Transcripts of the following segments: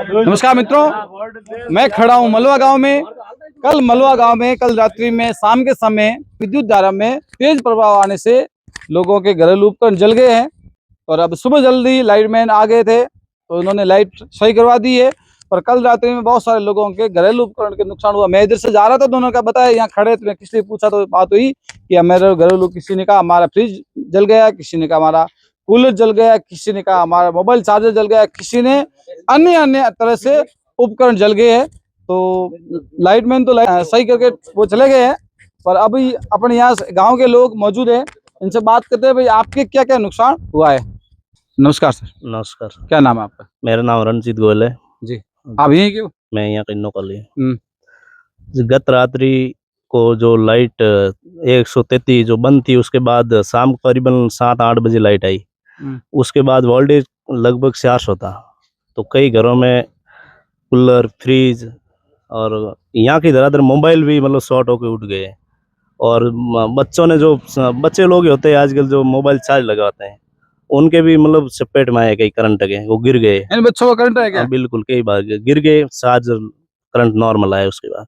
नमस्कार मित्रों, मैं खड़ा हूं मलवा गांव में। मलवा गांव में कल रात्रि में शाम के समय विद्युत धारा में तेज प्रभाव आने से लोगों के घरेलू उपकरण जल गए हैं और अब सुबह जल्दी लाइटमैन आ गए थे तो उन्होंने लाइट सही करवा दी है। पर कल रात्रि में बहुत सारे लोगों के घरेलू उपकरण के नुकसान हुआ। मैं इधर से जा रहा था, दोनों का बताया, यहाँ खड़े थे, किसी ने पूछा तो बात हुई कि मेरे घरेलू, किसी ने कहा हमारा फ्रिज जल गया, किसी ने कहा हमारा कूलर जल गया, किसी ने कहा हमारा मोबाइल चार्जर जल गया, किसी ने अन्य अन्य तरह से उपकरण जल गए हैं। तो लाइटमैन तो सही करके वो चले गए हैं, पर अभी अपने यहाँ गांव के लोग मौजूद हैं, इनसे बात करते हैं। भाई आपके क्या क्या नुकसान हुआ है? नमस्कार सर। नमस्कार। क्या नाम है आपका? मेरा नाम रणजीत गोयल है जी। आप यहीं क्यों? मैं यहाँ किन्नो का लिए गत रात्रि को जो लाइट 133 जो बंद थी, उसके बाद शाम को करीबन 7-8 बजे लाइट आई। उसके बाद वोल्टेज लगभग 400 था, तो कई घरों में कूलर, फ्रिज और यहाँ की धराधर मोबाइल भी मतलब शॉर्ट होकर उठ गए। और बच्चों ने, जो बच्चे लोग होते हैं आजकल जो मोबाइल चार्ज लगाते हैं, उनके भी मतलब चपेट में आए, कई करंट गए, वो गिर गए। बच्चों का करंट है क्या? बिल्कुल, कई बार गिर गए, चार्जर करंट नॉर्मल आया। उसके बाद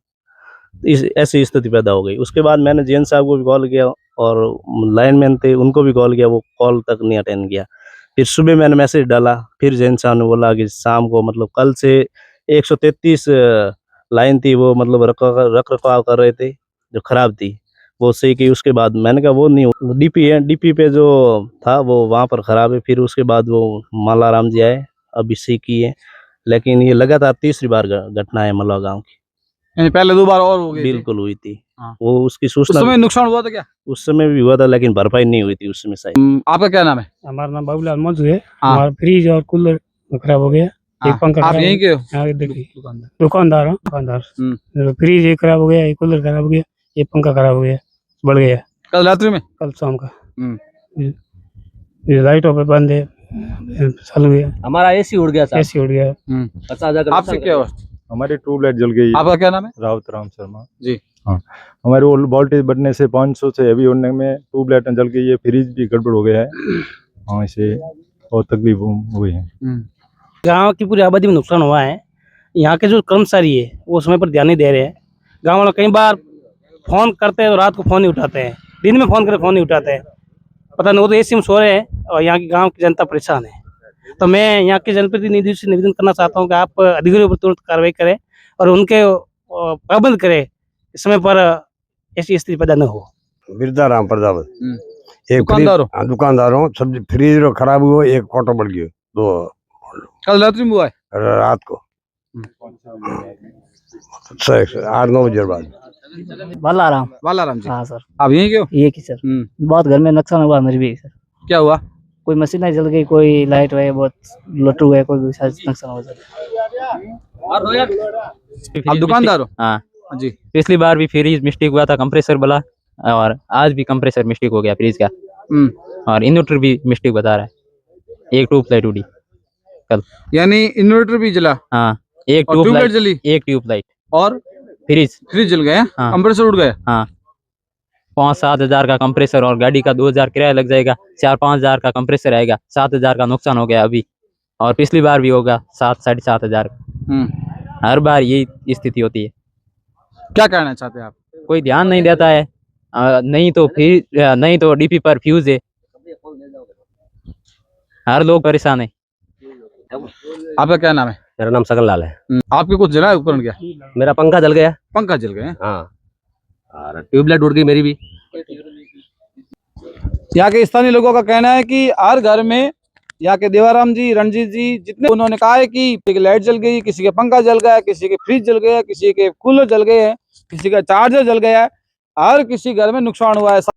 ऐसी स्थिति पैदा हो गई। उसके बाद मैंने जेन साहब को भी कॉल किया और लाइनमैन थे, उनको भी कॉल किया, वो कॉल तक नहीं अटेंड किया। फिर सुबह मैंने मैसेज डाला, फिर जेन साहब ने बोला कि शाम को, मतलब कल से 133 लाइन थी, वो मतलब रख रखाव कर रहे थे, जो खराब थी वो सही की। उसके बाद मैंने कहा वो नहीं, डीपी है, डीपी पे जो था वो वहाँ पर खराब है। फिर उसके बाद वो मालाराम जी आए, अभी सही की है। लेकिन ये लगातार तीसरी बार घटना है मलवा गाँव की। पहले 2 बार और हो गई? बिल्कुल हुई थी। हाँ। वो उसकी सूचना, उस समय नुकसान हुआ था क्या? उस समय भी हुआ था, लेकिन भरपाई नहीं हुई थी उस समय शायद। आपका क्या नाम है? हमारा नाम बाबूलाल मौजू है। हमारा फ्रिज और कूलर खराब हो गया। एक पंखा आप यहीं के हो? दुकानदार हूँ, दुकानदार। फ्रिज एक खराब हो गया, एक कूलर खराब हो गया, एक पंखा खराब हो गया, बढ़ गया। कल रात्रि में? कल शाम का। लाइटों पे बंद है, चालू है। हमारा एसी उड़ गया, एसी उड़ गया। आपसे क्या हुआ? हमारी ट्यूबलाइट जल गई। आपका क्या नाम है? राउत राम शर्मा जी। हाँ, हमारे वो वोल्टेज बढ़ने से 500 से हैवी होने में ट्यूबलाइट जल गई है, फ्रिज भी गड़बड़ हो गया है। हाँ, इसे बहुत तकलीफ हुई है। गांव की पूरी आबादी में नुकसान हुआ है। यहाँ के जो कर्मचारी है वो समय पर ध्यान नहीं दे रहे हैं। गाँव वालों कई बार फोन करते हैं तो रात को फोन नहीं उठाते हैं, दिन में फोन करके फोन नहीं उठाते हैं, पता नहीं, वो तो एसी में सो रहे हैं और यहाँ की गाँव की जनता परेशान है। तो मैं यहाँ के जनप्रतिनिधि से निवेदन करना चाहता हूँ कि आप अधिकारियों पर तुरंत कार्रवाई करें और उनके पाबंद करें, समय पर ऐसी स्थिति पैदा न हो। बिरदा राम प्रजापत, एक दुकानदार हूँ। सब्जी फ्रिज खराब हुआ, एक फोटो बढ़ गया। 2 कल रात्रि में हुआ है? रात को 8-9 बजे बाद। बालाराम जी। हाँ सर। आप यहीं क्यों? ये की सर, बहुत घर में नुकसान हुआ मेरे भी सर। क्या हुआ? कोई मशीन जल गई, कोई लाइट है बहुत लटू है, कोई नुकसान हुआ सर। आप दुकानदार हो? हाँ जी। पिछली बार भी फ्रिज मिस्टेक हुआ था, कंप्रेसर बोला, और आज भी कंप्रेसर मिस्टेक हो गया फ्रिज का। और इन्वर्टर भी मिस्टेक बता रहा है, एक ट्यूबलाइट उड़ी कल। यानी इन्वर्टर भी जला? हाँ, एक ट्यूबलाइट जली, एक ट्यूबलाइट और फ्रिज जल गया। हाँ। कंप्रेसर उड़ गया। हाँ, 5-7 हजार का कंप्रेसर और गाड़ी का 2000 किराया लग जाएगा। 4-5 हजार का कंप्रेसर आएगा, 7 हजार का नुकसान हो गया अभी, और पिछली बार भी होगा 7-7.5 हजार का। हर बार यही स्थिति होती है। क्या कहना चाहते हैं आप? कोई ध्यान नहीं देता है, नहीं तो डीपी पर फ्यूज है, हर लोग परेशान है। आपका क्या नाम है? मेरा नाम सकल लाल है। आपके कुछ जला है उपकरण क्या? मेरा पंखा जल गया। पंखा जल गया? हाँ, और ट्यूबलाइट उड़ गई मेरी भी। यहाँ के स्थानीय लोगों का कहना है कि हर घर में, यहाँ के देवाराम जी, रणजीत जी, जितने, उन्होंने कहा है कि किसी की लाइट जल गई, किसी के पंखा जल गया, किसी के फ्रिज जल गया, किसी के कूलर जल गए हैं, किसी का चार्जर जल गया है, हर किसी घर में नुकसान हुआ है।